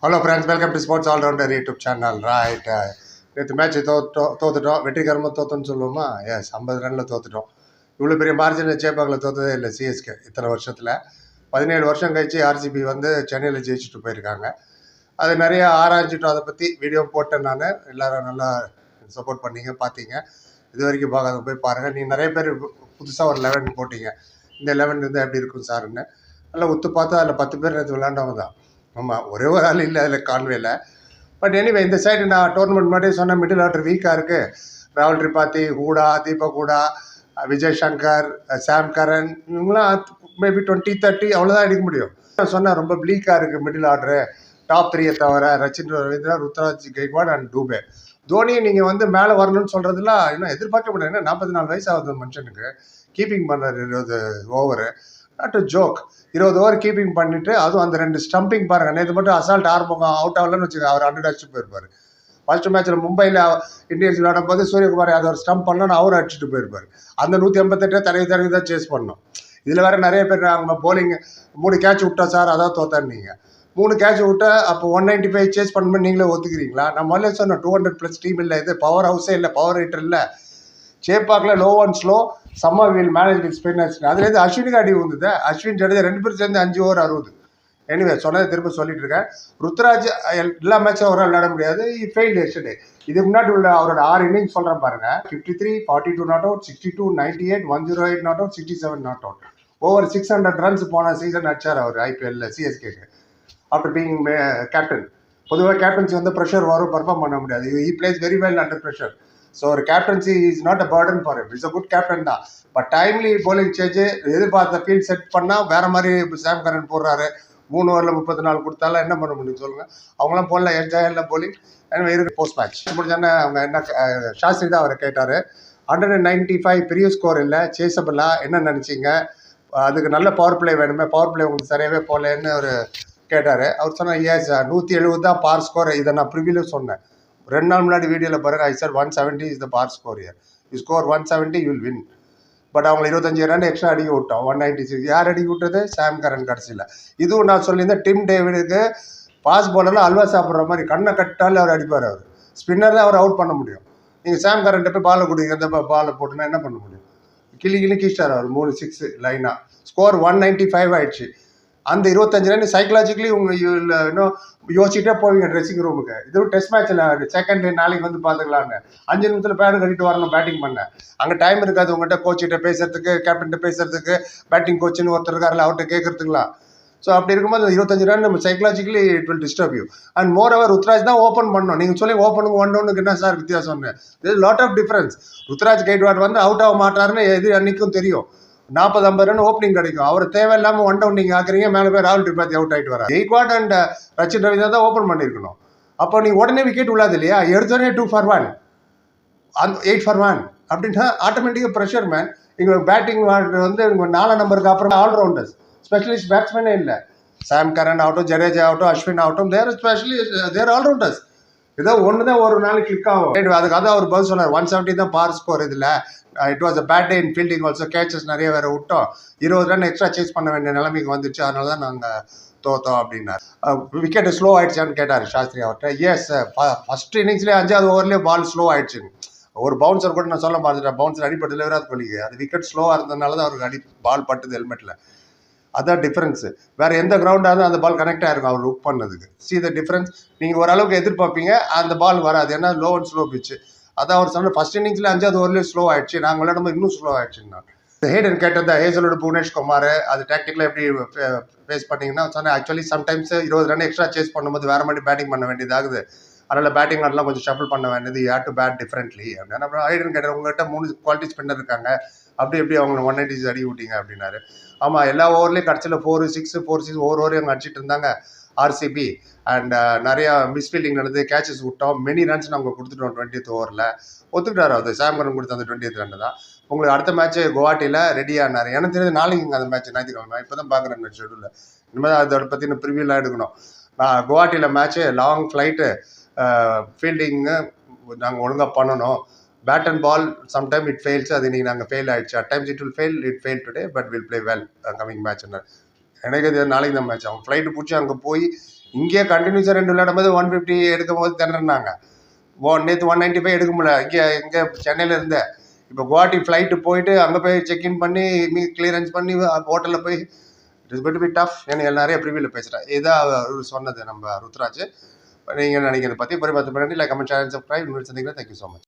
Hello friends, welcome to sports allrounder YouTube channel. Right, நேற்று match தோத்துட்டோம். வெற்றிகரமாக தோத்தோன்னு சொல்லுவோமா? எஸ், 50 ரனில் தோத்துட்டோம். இவ்வளோ பெரிய மார்ஜினில் சேப்பாக்கில் தோத்ததே இல்லை சிஎஸ்கே இத்தனை வருஷத்தில். 17 வருஷம் கழிச்சு ஆர்சிபி வந்து சென்னையில் ஜெயிச்சுட்டு போயிருக்காங்க. அது நிறைய ஆராய்ச்சிட்டோம், அதை பற்றி வீடியோ போட்டேன் நான். எல்லோரும் நல்லா சப்போர்ட் பண்ணீங்க, பார்த்தீங்க. இது வரைக்கும் பார்க்காத போய் பாருங்கள். நீங்கள் நிறைய பேர் புதுசாக ஒரு 11 போட்டிங்க. இந்த 11 இருந்தால் எப்படி இருக்கும் சார்ன்னு நல்லா ஒத்து பார்த்தா அதில் 10 பேர் நேற்று விளையாண்டவங்க தான். ஆமாம், ஒரே ஒரு ஆள் இல்லை அதில் கான்வேல. பட் எனிவே, இந்த சைடு நான் டோர்னமெண்ட் மட்டும் சொன்ன மிடில் ஆர்டர் வீக்காக இருக்குது. ராகுல் திரிபாதி, ஹூடா, தீபக் ஹூடா, விஜய் சங்கர், சாம் கரன், இவங்களாம் மேபி 20-30 அவ்வளோதான் எடுக்க முடியும். நான் சொன்னேன் ரொம்ப ப்ளீக்காக இருக்குது மிடில் ஆர்டரு. டாப் 3 தவிர ரச்சின் ரவீந்திரா, ருத்ராஜ் கெய்க்வாட் அண்ட் டூபே. தோனியை நீங்கள் வந்து மேலே வரணும்னு சொல்கிறதுலாம் இன்னும் எதிர்பார்க்க முடியாது. ஏன்னா 44 வயசு ஆகுது மனுஷனுக்கு. கீப்பிங் பண்ணுறாரு 20 over. Not a joke. 20 over keeping பண்ணிட்டு, அதுவும் அந்த 2 ஸ்டம்பிங் பாருங்க. நேற்று மட்டும் அசால்ட் ஆரம்பம் அவுட் ஆகலன்னு வச்சுக்கோங்க, அவர் 100 அடிச்சுட்டு போயிருப்பாரு. ஃபர்ஸ்ட் மேட்ச்சில் மும்பையில் இந்தியன்ஸ் விளையாடும் போது சூரியகுமார் யாதவ் ஸ்டம்ப் பண்ணலன்னு அவர் அடிச்சுட்டு போயிருப்பார். அந்த 188 தடவி தான் சேஸ் பண்ணோம். இதில் வேறு நிறைய பேர் நாங்கள் போலிங் 3 கேட்ச் விட்டா சார், அதான் தோத்தான்னு. நீங்கள் 3 கேட்ச் விட்டா அப்போ 195 சேஸ் பண்ணணும் நீங்களே ஒத்துக்கிறீங்களா? நம்ம முதல்ல சொன்னோம் 200+ டீம் இல்லை, இது பவர் ஹவுஸே இல்லை, பவர் ஹிட்டர் இல்லை. சேப்பாக்கில் low and slow summer will manage spinners. அதுலேருந்து அஸ்வினுக்கு அடி வந்தது. அஸ்வின் ஜடேஜா 2 பேரும் சேர்ந்து 5 ஓவர் 60. எனிவே, சொன்னதை திரும்ப சொல்லிட்டு இருக்கேன். ருத்ராஜ் எல்லா மேட்சும் அவரால் விளையாட முடியாது. Failed yesterday. இதுக்கு முன்னாடி உள்ள அவரோட 6 இன்னிங்ஸ் சொல்கிறேன் பாருங்க. 53, 42 not out, 62, 98, 108 not out, 67 not out. Over 600 runs போன சீசன் அடிச்சார் அவர் ஐபிஎல்ல சிஎஸ்கேக்கு. After being captain. பொதுவாக கேப்டன்சி வந்து ப்ரெஷர் வரும், பர்ஃபார்ம் பண்ண முடியாது. He plays very well under pressure. So ஒரு captaincy is not a burden for him. It's a good captain தான். பட் டைம்லி போலிங் சேஞ்சு எதிர்பார்த்த ஃபீல்ட் செட் பண்ணால் வேறு மாதிரி சாம் கரன் போடுறாரு. 3 ஓவரில் 34 கொடுத்தாலும் என்ன பண்ண முடியும் சொல்லுங்கள்? அவங்களாம் போடல, என்ஜாயில் போலிங். இருக்கு போஸ்ட் மேட்ச் முடிஞ்சானே அவங்க என்ன சாஸ்திரி தான் அவரை கேட்டார். 195 பெரிய ஸ்கோர் இல்லை, சேசபிளா என்ன நினச்சிங்க? அதுக்கு நல்ல பவர் பிளே வேணுமே, பவர் பிளே உங்களுக்கு சரியாகவே போகலன்னு அவர் கேட்டார். அவர் சொன்னார், ஏஸ் 170 தான் பார் ஸ்கோர். இதை நான் ப்ரிவியூவில் சொன்னேன். 2 நாள் முன்னாடி வீடியோவில் பாருங்க. I sir 170 is the par score here. You score 170 you will win. But அவங்க 25 ரன் எக்ஸ்ட்ரா அடிக்க விட்டோம். 196. யார் அடிக்க விட்டது? சாம் கரன் கடைசியில். இதுவும் நான் சொல்லியிருந்தேன், டிம் டேவிடுக்கு பாஸ் பாலெல்லாம் அல்வா சாப்பிட்ற மாதிரி கண்ணை கட்டாலே அவர் அடிப்பார். அவர் ஸ்பின்னர் தான் அவர் அவுட் பண்ண முடியும். நீங்கள் சாம் கரன்ட்ட போய் பாலை கொடுங்க, இந்த பாலை போட்டுன்னா என்ன பண்ண முடியும்? கிளி கீஸ்டார் அவர் 3 6 லைனாக. ஸ்கோர் 195 ஆயிடுச்சு. அந்த 25 ரன் சைக்கலாஜிக்கலி உங்கள் இன்னும் யோசிச்சுட்டே போவீங்க ட்ரெஸ்ஸிங் ரூமுக்கு. இதுவும் டெஸ்ட் மேட்ச்சில் செகண்ட் டே நாளைக்கு வந்து பார்த்துக்கலான்னு 5 நிமிஷத்தில் பேடு கட்டிட்டு வரணும் பேட்டிங் பண்ண. அங்கே டைம் இருக்காது உங்கள்கிட்ட கோச்சிட்ட பேசுறதுக்கு, கேப்டன்கிட்ட பேசுறதுக்கு, பேட்டிங் கோச்சுன்னு ஒருத்தர் இருக்காருல அவர்கிட்ட கேட்கறதுக்குலாம். ஸோ அப்படி இருக்கும்போது 25 ரன் நம்ம psychologically it will disturb you. And moreover Ruturaj தான் ஓப்பன் பண்ணணும். நீங்கள் சொல்லி ஓப்பனுக்கு 1 டவுனுக்கு என்ன சார் வித்தியாசம்னு? This lot of difference. Ruturaj Gaikwad வந்து அவுட் ஆக மாட்டாருன்னு எது அன்றைக்கும் தெரியும். 40-50 ரன் ஓப்பனிங் கிடைக்கும். அவர் தேவையில்லாமல் 1 டவுன் நீங்கள் ஆக்குறீங்க. மேலே போய் ராகுல் திரிபாதி அவுட் ஆகிட்டு வர. கெய்க்வாட் அண்ட் ரச்சின் ரவீந்திரா தான் ஓப்பன் பண்ணியிருக்கணும். அப்போ நீங்கள் உடனே விக்கெட் விழாது இல்லையா? எடுத்தோடனே 2 for 1 அந்த 8 for 1 அப்படின்னா ஆட்டோமேட்டிக்காக ப்ரெஷர் மேன். எங்கள் பேட்டிங் வந்து உங்கள் 4 நம்பருக்கு அப்புறம் ஆல்ரவுண்டர்ஸ், ஸ்பெஷலிஸ்ட் பேட்ஸ்மேனே இல்லை. சாம் கரன் ஆகட்டும், ஜடேஜா ஆகட்டும், அஸ்வின் ஆகட்டும், தேர் ஸ்பெஷலிஸ்ட், தேர் ஆல்ரவுண்டர்ஸ். ஏதோ ஒன்று தான் ஒரு நாளைக்கு கிளிக் ஆகும். அதுக்காக தான் அவர் பதில் சொன்னார். 170 தான் பார் ஸ்கோர். இதில் it was a bad day in fielding also. Catches நிறைய வேறு விட்டோம். 20 ரன் எக்ஸ்ட்ரா சேஸ் பண்ண வேண்டிய நிலைமைக்கு வந்துச்சு. அதனால தான் நாங்கள் தோத்தோம் அப்படின்னார். விக்கெட் ஸ்லோ ஆயிடுச்சான்னு கேட்டார் சாஸ்திரி அவர்கிட்ட. எஸ், ஃபர்ஸ்ட் இன்னிங்ஸ்லேயே 5வது ஓவர்லேயே பால் ஸ்லோ ஆயிடுச்சுங்க. ஒரு பவுன்சர் கூட நான் சொல்ல பார்த்துட்டேன். பவுன்சர் அடிப்பட்டதில் விராட் கோலிக்கு அது விக்கெட் ஸ்லோவாக இருந்ததுனால தான் அவருக்கு பால் பட்டுது ஹெல்மெட்டில். அதான் டிஃப்ரென்ஸு. வேறு எந்த கிரவுண்டாக அந்த பால் கனெக்ட் ஆகிருக்கும் அவர் லுக் பண்ணதுக்கு. See the difference. நீங்கள் ஓரளவுக்கு எதிர்பார்ப்பீங்க, அந்த பால் வராது. ஏன்னா லோ அண்ட் ஸ்லோ பிச்சு. அதான் அவர் சொன்ன ஃபர்ஸ்ட் இன்னிங்ஸில் 5வது ஓவர்லேயே ஸ்லோ ஆயிடுச்சு. நாங்கள் விளையாடும்போது இன்னும் ஸ்லோ ஆயிடுச்சுன்னா ஹேடன் கேட்டது ஹேசலோட புவனேஷ்குமார் அது டாக்டிக்கலாக எப்படி ஃபேஸ் பண்ணிங்கன்னா சொன்னேன். Actually sometimes 20 run extra chase பண்ணும்போது வேறு மாதிரி பேட்டிங் பண்ண வேண்டியதாகுது. அதனால் பேட்டிங் ஆடலாம் கொஞ்சம் ஷஃபிள் பண்ண வேண்டியது. You have to bat differently அப்படின்னு. அப்புறம் ஹேடன் கேட்டார், உங்கள்கிட்ட 3 குவாலிட்டி ஸ்பின்னர் இருக்காங்க, அப்படி எப்படி அவங்க 190 அடி விட்டீங்க அப்படின்னாரு. ஆமாம், எல்லா ஓவர்லேயும் கடைசியில் 4 6 4 6 ஒவ்வொரு ஓவரையும் அவங்க அடிச்சிட்டு இருந்தாங்க ஆர்சிபி. அண்ட் நிறையா மிஸ்ஃபீல்டிங் நடந்து, கேச்சஸ் விட்டோம், மெனி ரன்ஸ் நாங்கள் கொடுத்துட்டோம் 20th ஓவரில். ஒத்துக்கிட்டார் அது. சாம் கரன் கொடுத்த அந்த 20th ரன் தான். உங்களுக்கு அடுத்த மேட்ச்சு குவாஹாட்டியில் ரெடியானார். எனக்கு தெரிஞ்சது நாளைக்கு அந்த மேட்ச் ஞாயிற்றுக்கிழமை. இப்போ தான் பார்க்குறேன் ஷெடியூலில். இனிமேல் அதோட பற்றி இன்னும் ப்ரிவியூலாம் எடுக்கணும். நான் குவாஹாட்டியில் மேட்ச்சு லாங் ஃப்ளைட்டு, ஃபீல்டிங்கு நாங்கள் ஒழுங்காக பண்ணணும். Bat and ball sometime it fails. அது நீங்கள் நாங்கள் ஃபெயில் ஆகிடுச்சு. At times it will fail today but will play well coming match. எனக்கு இது நாளைக்கு தான் மேட்ச். அவங்க ஃப்ளைட்டு பிடிச்சி அங்கே போய் இங்கேயே கண்டினியூஸாக 2 விளையாடும்போது 150 எடுக்கும் போது திணறினாங்க. நேற்று 195 எடுக்க முடியல. இங்கே சென்னையில் இருந்தேன். இப்போ குவாஹாட்டி ஃப்ளைட்டு போயிட்டு அங்கே போய் செக்இன் பண்ணி கிளியரன்ஸ் பண்ணி ஹோட்டலில் போய் it is going to be tough. எனக்கு நிறைய ப்ரிவியூவில் பேசுகிறேன். இதான் அவர் சொன்னது நம்ம ருத்ராஜ். நீங்கள் நினைக்கிறத பற்றி பரிமாற்றம் பண்ணி லைக் கமெண்ட் சேனல் சப்ஸ்கிரைப். இன்னொரு சந்திக்கிறேன். Thank you so much.